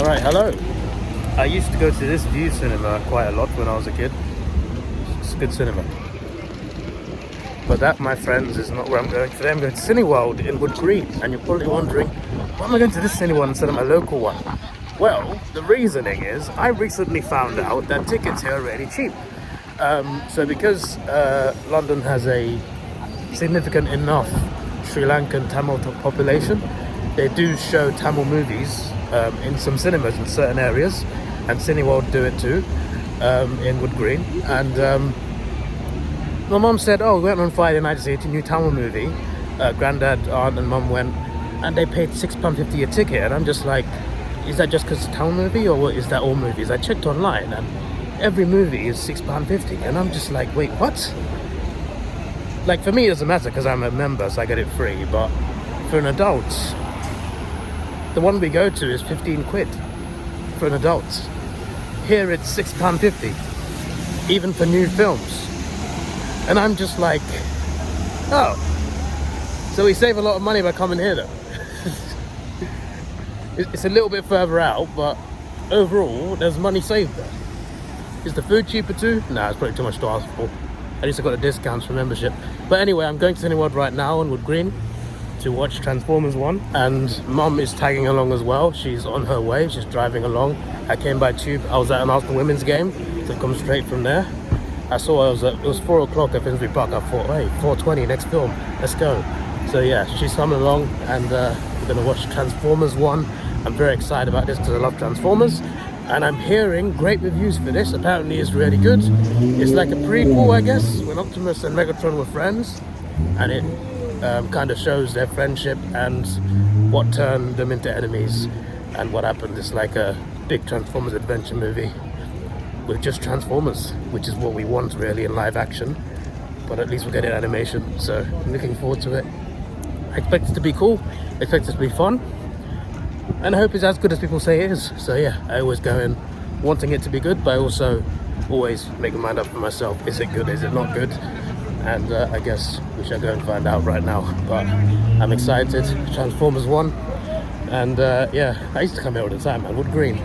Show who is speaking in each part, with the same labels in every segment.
Speaker 1: Alright, hello. I used to go to this View cinema quite a lot when I was a kid. It's good cinema. But that, my friends, is not where I'm going today. I'm going to Cineworld in Wood Green. And you're probably wondering, why am I going to this Cineworld instead of my local one? Well, the reasoning is, I recently found out that tickets here are really cheap. So because London has a significant enough Sri Lankan Tamil population, they do show Tamil movies in some cinemas in certain areas, and Cineworld do it too, in Wood Green. And my mum said, oh, we went on Friday night to see a new Tamil movie. Granddad, aunt and mum went, and they paid £6.50 a ticket, and I'm just like, is that just because it's a Tamil movie, or is that all movies? I checked online, and every movie is £6.50, and I'm just like, wait, what? Like, for me it doesn't matter because I'm a member, so I get it free, but for an adult, the one we go to is 15 quid for an adult. Here it's £6.50, even for new films. And I'm just like, oh, so we save a lot of money by coming here though. It's a little bit further out, but overall there's money saved there. Is the food cheaper too? Nah, it's probably too much to ask for. At least I got the discounts for membership. But anyway, I'm going to Cineworld right now in Wood Green to watch Transformers 1, and mum is tagging along as well. She's on her way, she's driving along. I came by tube. I was at an Arsenal women's game, so come straight from there. I saw it was 4 o'clock at Finsbury Park. I thought, hey, 4:20, next film, let's go. So yeah, she's coming along, and we're gonna watch Transformers 1. I'm very excited about this because I love Transformers, and I'm hearing great reviews for this. Apparently it's really good. It's like a prequel, I guess, when Optimus and Megatron were friends, and it kind of shows their friendship and what turned them into enemies and what happened. It's like a big Transformers adventure movie with just Transformers, which is what we want really in live action, but at least we're getting animation, so I'm looking forward to it. I expect it to be cool, I expect it to be fun, and I hope it's as good as people say it is. So yeah, I always go in wanting it to be good, but I also always make my mind up for myself. Is it good, is it not good? And I guess we shall go and find out right now. But I'm excited. Transformers 1. And yeah, I used to come here all the time, man. Wood Green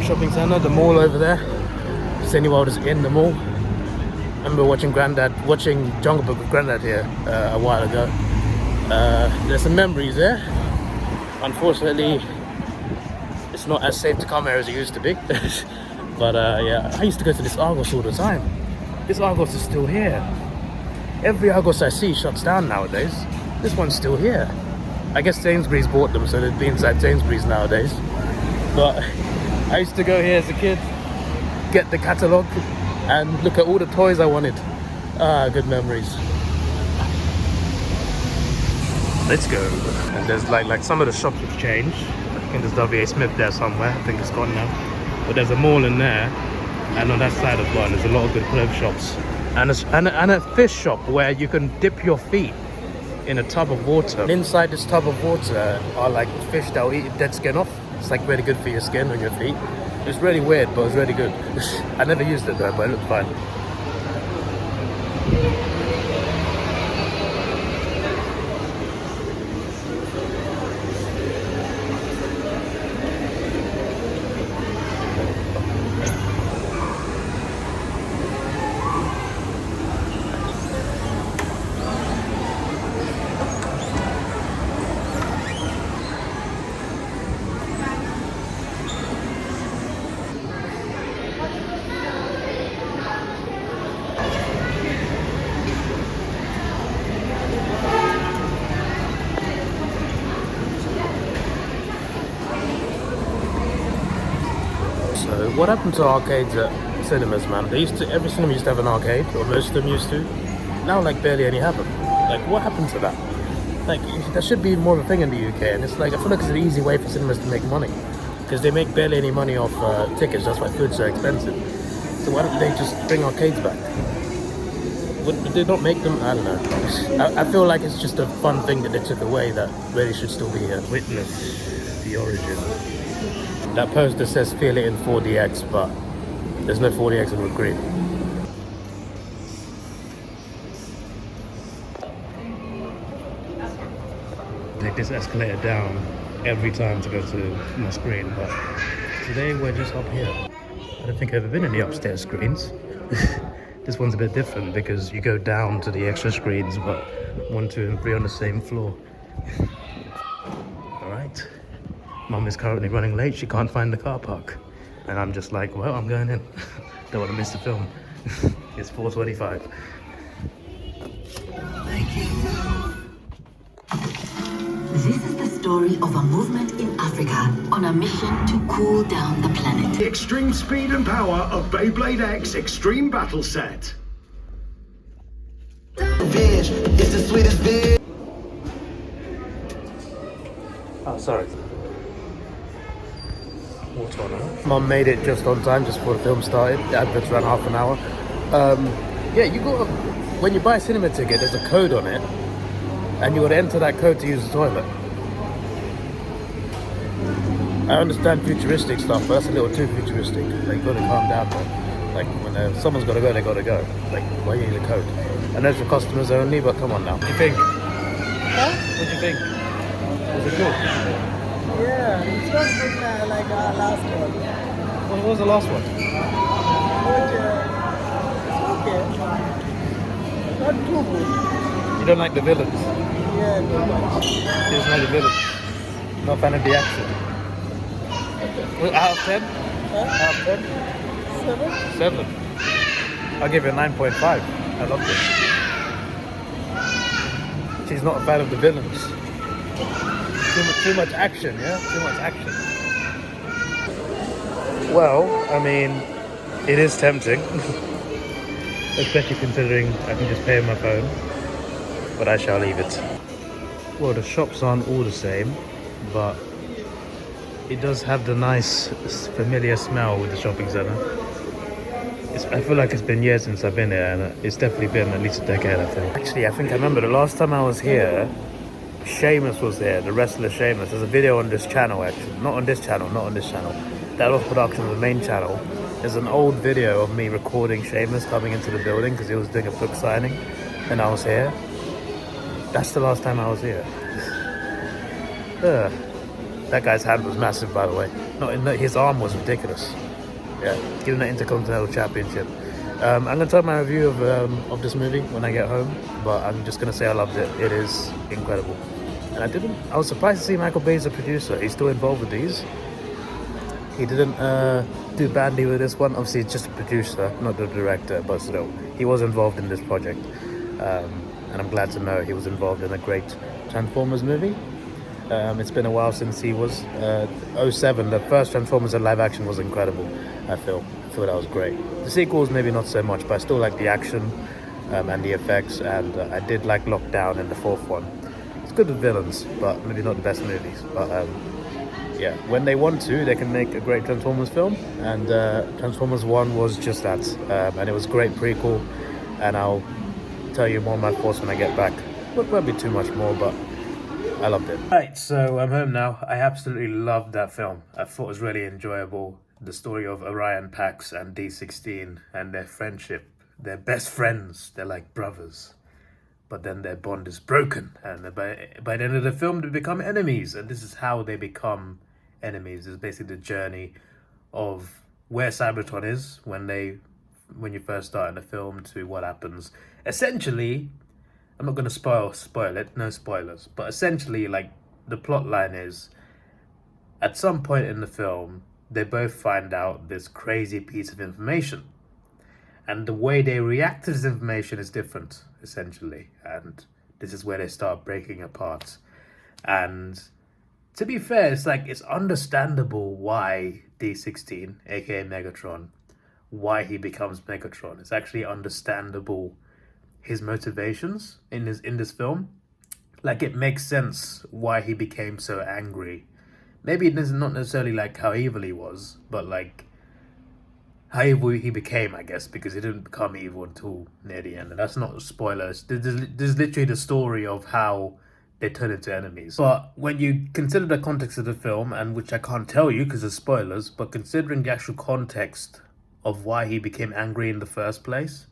Speaker 1: Shopping Centre, the mall over there. Cineworld is in the mall. I remember watching Jungle Book with Granddad here a while ago. There's some memories there. Unfortunately, it's not as safe to come here as it used to be. But yeah, I used to go to this Argos all the time. This Argos is still here. Every Argos I see shuts down nowadays. This one's still here. I guess Sainsbury's bought them, so they'd be inside Sainsbury's nowadays. But I used to go here as a kid, get the catalogue, and look at all the toys I wanted. Ah, good memories. Let's go. And there's like some of the shops have changed. I think there's WA Smith there somewhere. I think it's gone now. But there's a mall in there. And on that side of one, there's a lot of good clothes shops. And a fish shop where you can dip your feet in a tub of water. And inside this tub of water are like fish that will eat dead skin off. It's like really good for your skin on your feet. It's really weird, but it's really good. I never used it though, but it looked fine. So what happened to arcades at cinemas, man? Every cinema used to have an arcade, or most of them used to. Now like barely any have them. Like, what happened to that? Like, that should be more of a thing in the UK, and it's like, I feel like it's an easy way for cinemas to make money, because they make barely any money off tickets. That's why food's so expensive. So why don't they just bring arcades back? Would they not make them? I don't know. I feel like it's just a fun thing that they took away that really should still be here. Witness the origin. That poster says feel it in 4DX, but there's no 4DX in Wood Green. Take this escalator down every time to go to my screen, but today we're just up here. I don't think I've ever been in the upstairs screens. This one's a bit different because you go down to the extra screens, but 1, 2 and 3 on the same floor. Alright. Mum is currently running late, she can't find the car park. And I'm just like, well, I'm going in. Don't want to miss the film. It's 4:25.
Speaker 2: Thank you. This is the story of a movement in Africa on a mission to cool down the planet.
Speaker 3: The extreme speed and power of Beyblade X Extreme Battle Set.
Speaker 4: It's the sweetest bitch.
Speaker 1: Oh, sorry. Water on her. Mum made it just on time, just before the film started. The adverts ran half an hour. Yeah, you got when you buy a cinema ticket, there's a code on it, and you got to enter that code to use the toilet. I understand futuristic stuff, but that's a little too futuristic. Like, you got to calm down, though. Like, when someone's got to go, they got to go. Like, why you need a code? I know it's for customers only, but come on now. What do you think?
Speaker 5: Huh?
Speaker 1: What do you think? Was it good?
Speaker 5: Yeah, it's not good like our last one.
Speaker 1: What was the last one?
Speaker 5: But it's okay. Not too good.
Speaker 1: You don't like the villains?
Speaker 5: Yeah, too much.
Speaker 1: You just like the villains? Not a fan of the action? Well, out of 10?
Speaker 5: Huh?
Speaker 1: Out of 10?
Speaker 5: 7?
Speaker 1: 7. I'll give you a 9.5. I loved it. She's not a fan of the villains. Too much action, yeah? Too much action. Well, I mean, it is tempting. Especially considering I can just pay with my phone. But I shall leave it. Well, the shops aren't all the same, but it does have the nice, familiar smell with the shopping centre. I feel like it's been years since I've been here, and it's definitely been at least a decade, I think. Actually, I think I remember the last time I was here, Sheamus was there, the wrestler Sheamus. There's a video on this channel, actually. Not on this channel. That was production of the main channel. There's an old video of me recording Sheamus coming into the building because he was doing a book signing, and I was here. That's the last time I was here. That guy's hand was massive, by the way. His arm was ridiculous. Yeah, giving the Intercontinental Championship. I'm going to tell my review of this movie when I get home, but I'm just going to say I loved it. It is incredible. And I was surprised to see Michael Bay as a producer. He's still involved with these. He didn't do badly with this one. Obviously, it's just a producer, not the director, but still, he was involved in this project. And I'm glad to know he was involved in a great Transformers movie. It's been a while since he was 07. The first Transformers in live action was incredible. I feel that was great. The sequels maybe not so much, but I still like the action and the effects, and I did like Lockdown in the fourth one. It's good with villains, but maybe not the best movies. But yeah, when they want to, they can make a great Transformers film, and Transformers 1 was just that, and it was a great prequel, and I'll tell you more of my thoughts when I get back. Won't be too much more, but I loved it. Right, so I'm home now. I absolutely loved that film. I thought it was really enjoyable. The story of Orion Pax and D16 and their friendship. They're best friends. They're like brothers. But then their bond is broken. And by the end of the film, they become enemies. And this is how they become enemies. It's basically the journey of where Cybertron is when you first start in the film to what happens. Essentially, I'm not going to spoil it, no spoilers, but essentially, like, the plot line is, at some point in the film, they both find out this crazy piece of information, and the way they react to this information is different, essentially, and this is where they start breaking apart. And to be fair, it's understandable why D16, aka Megatron, why he becomes Megatron. It's actually understandable his motivations in this film. Like, it makes sense why he became so angry. Maybe it is not necessarily like how evil he was, but like how evil he became, I guess, because he didn't become evil until near the end. And that's not spoilers. This is literally the story of how they turn into enemies. But when you consider the context of the film, and which I can't tell you because of spoilers, but considering the actual context of why he became angry in the first place,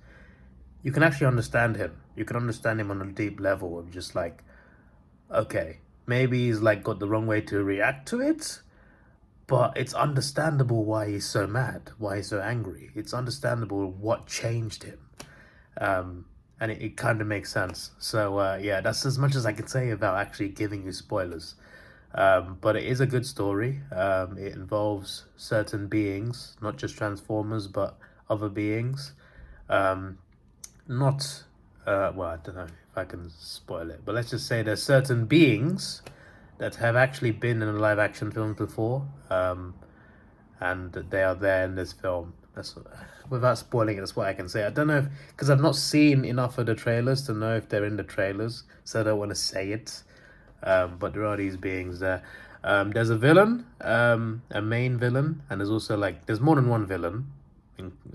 Speaker 1: you can actually understand him. You can understand him on a deep level of just like, okay, maybe he's like got the wrong way to react to it, but it's understandable why he's so mad, why he's so angry. It's understandable what changed him. And it kind of makes sense. So yeah, that's as much as I can say about actually giving you spoilers. But it is a good story. It involves certain beings, not just Transformers, but other beings. Not, well, I don't know if I can spoil it, but let's just say there's certain beings that have actually been in a live action film before. And they are there in this film. That's, without spoiling it, that's what I can say. I don't know if, because I've not seen enough of the trailers to know if they're in the trailers, so I don't want to say it. But there are these beings there. There's a villain, a main villain, and there's also like, there's more than one villain,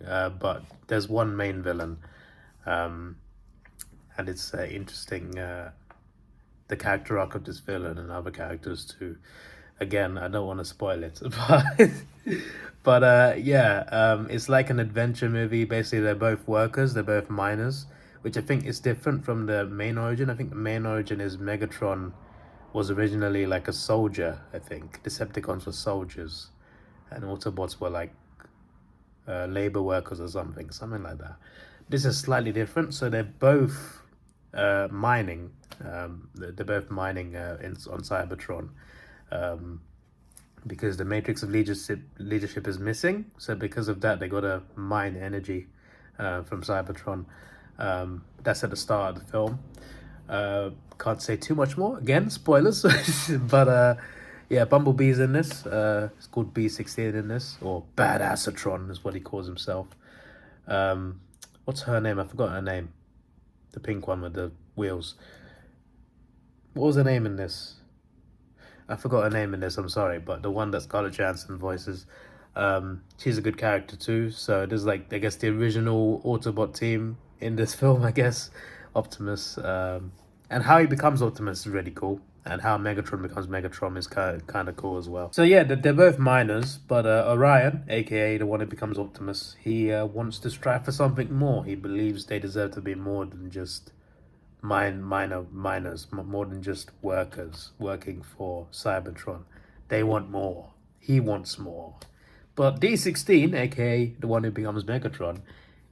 Speaker 1: but there's one main villain. And it's interesting, the character arc of this villain and other characters too. Again, I don't want to spoil it, but yeah, it's like an adventure movie. Basically, they're both workers, they're both miners, which I think is different from the main origin. I think the main origin is Megatron was originally like a soldier, I think. Decepticons were soldiers, and Autobots were like labor workers or something like that. This is slightly different, so they're both mining. They're both mining on Cybertron. Because the matrix of leadership is missing, so because of that they gotta mine energy from Cybertron. That's at the start of the film. Can't say too much more, again, spoilers. But yeah, Bumblebee's in this. It's called B16 in this, or Badassatron is what he calls himself. What's her name? I forgot her name. The pink one with the wheels. What was her name in this? I forgot her name in this, I'm sorry, but the one that Scarlett Johansson voices, she's a good character too. So there's like, I guess, the original Autobot team in this film, I guess, Optimus, and how he becomes Optimus is really cool, and how Megatron becomes Megatron is kind of cool as well. So yeah, they're both miners, but Orion, aka the one who becomes Optimus, he wants to strive for something more. He believes they deserve to be more than just miners, more than just workers working for Cybertron. They want more. He wants more. But D16, aka the one who becomes Megatron,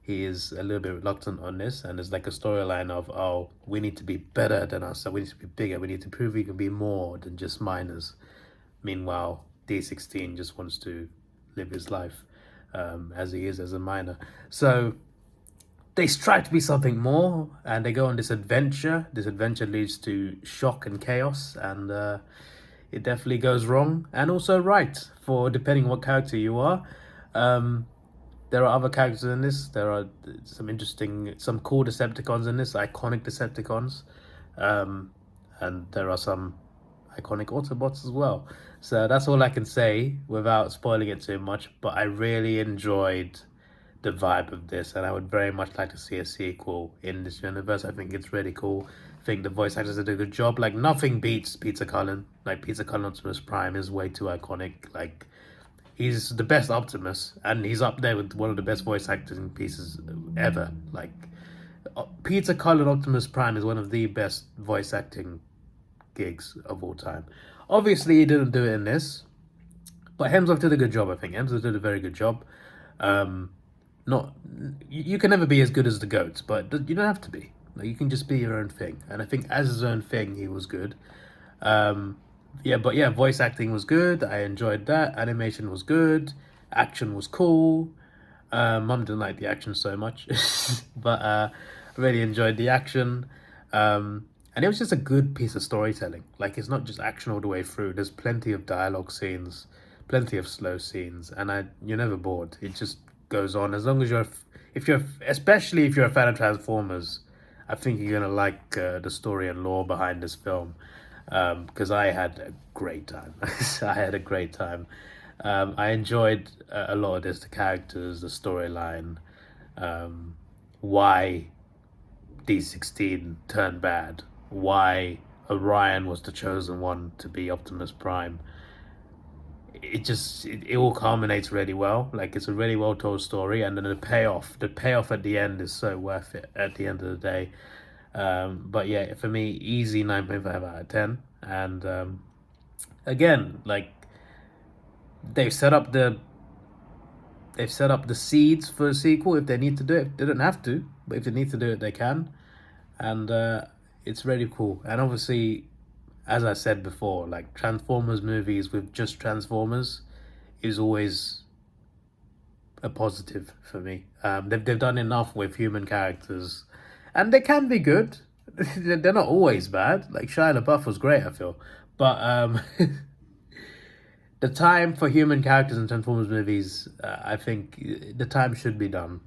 Speaker 1: he is a little bit reluctant on this, and there's like a storyline of, oh, we need to be better than us, so we need to be bigger, we need to prove we can be more than just miners. Meanwhile, D16 just wants to live his life as he is as a miner. So they strive to be something more, and they go on this adventure. This adventure leads to shock and chaos, and it definitely goes wrong and also right, for depending what character you are. There are other characters in this. There are some cool Decepticons in this, iconic Decepticons, and there are some iconic Autobots as well. So that's all I can say without spoiling it too much, but I really enjoyed the vibe of this, and I would very much like to see a sequel in this universe. I think it's really cool. I think the voice actors did a good job. Like, nothing beats Peter Cullen. Like, Peter Cullen Optimus Prime is way too iconic. Like, he's the best Optimus, and he's up there with one of the best voice acting pieces ever. Like, Peter Cullen Optimus Prime is one of the best voice acting gigs of all time. Obviously, he didn't do it in this, but Hemsworth did a good job, I think. Hemsworth did a very good job. You can never be as good as the GOATs, but you don't have to be. Like, you can just be your own thing, and I think as his own thing, he was good. Yeah, but yeah, voice acting was good. I enjoyed that. Animation was good. Action was cool. Mum didn't like the action so much, but I really enjoyed the action. And it was just a good piece of storytelling. Like, it's not just action all the way through. There's plenty of dialogue scenes, plenty of slow scenes, and you're never bored. It just goes on. As long as especially if you're a fan of Transformers, I think you're gonna like the story and lore behind this film, because I had a great time. I had a great time. I enjoyed a lot of this, the characters, the storyline, why D16 turned bad, why Orion was the chosen one to be Optimus Prime. It all culminates really well. Like, it's a really well told story, and then the payoff at the end is so worth it at the end of the day. But yeah, for me, easy 9.5 out of 10. And again, like, they've set up the seeds for a sequel if they need to do it. They don't have to, but if they need to do it, they can. And it's really cool. And obviously, as I said before, like, Transformers movies with just Transformers is always a positive for me. They've done enough with human characters, and they can be good. They're not always bad. Like, Shia LaBeouf was great, I feel, but the time for human characters in Transformers movies, I think the time should be done.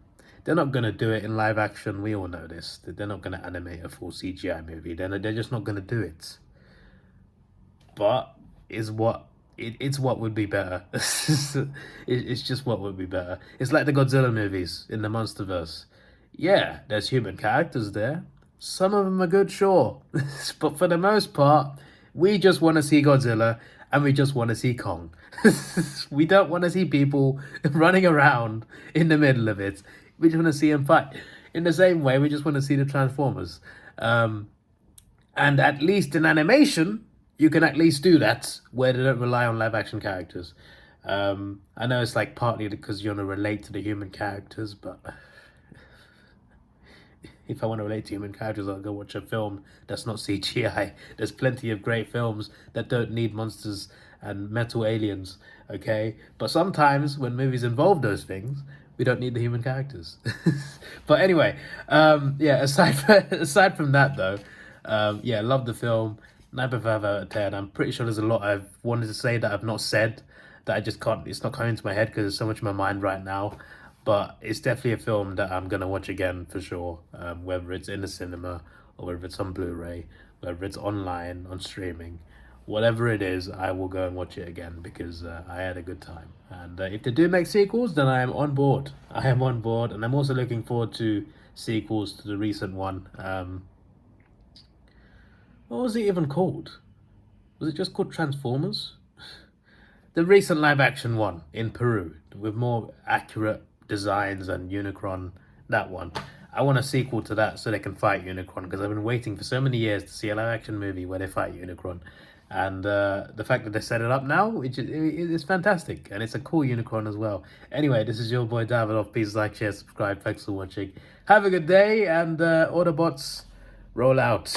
Speaker 1: They're not gonna do it in live action. We all know this. They're not gonna animate a full CGI movie. They're just not gonna do it. But it's what would be better. It's just what would be better. It's like the Godzilla movies in the MonsterVerse. Yeah, there's human characters there. Some of them are good, sure. But for the most part, we just want to see Godzilla and we just want to see Kong. We don't want to see people running around in the middle of it. We just want to see them fight. In the same way, we just want to see the Transformers. And at least in animation, you can at least do that, where they don't rely on live action characters. I know it's like partly because you want to relate to the human characters, but if I want to relate to human characters, I'll go watch a film that's not CGI. There's plenty of great films that don't need monsters and metal aliens, okay? But sometimes when movies involve those things, we don't need the human characters. But anyway, yeah, aside from that though, yeah, love the film. 9.5 out of 10. I'm pretty sure there's a lot I've wanted to say that I've not said, that I just can't, it's not coming into my head because there's so much in my mind right now. But it's definitely a film that I'm going to watch again for sure, whether it's in the cinema or whether it's on Blu-ray, whether it's online, on streaming. Whatever it is, I will go and watch it again because I had a good time. And if they do make sequels, then I am on board. I am on board, and I'm also looking forward to sequels to the recent one. What was it even called? Was it just called Transformers? The recent live-action one in Peru with more accurate designs and Unicron, that one. I want a sequel to that so they can fight Unicron, because I've been waiting for so many years to see a live-action movie where they fight Unicron. And the fact that they set it up now, it's fantastic. And it's a cool Unicron as well. Anyway, this is your boy Davidoff. Please like, share, subscribe. Thanks for watching. Have a good day, and Autobots, roll out.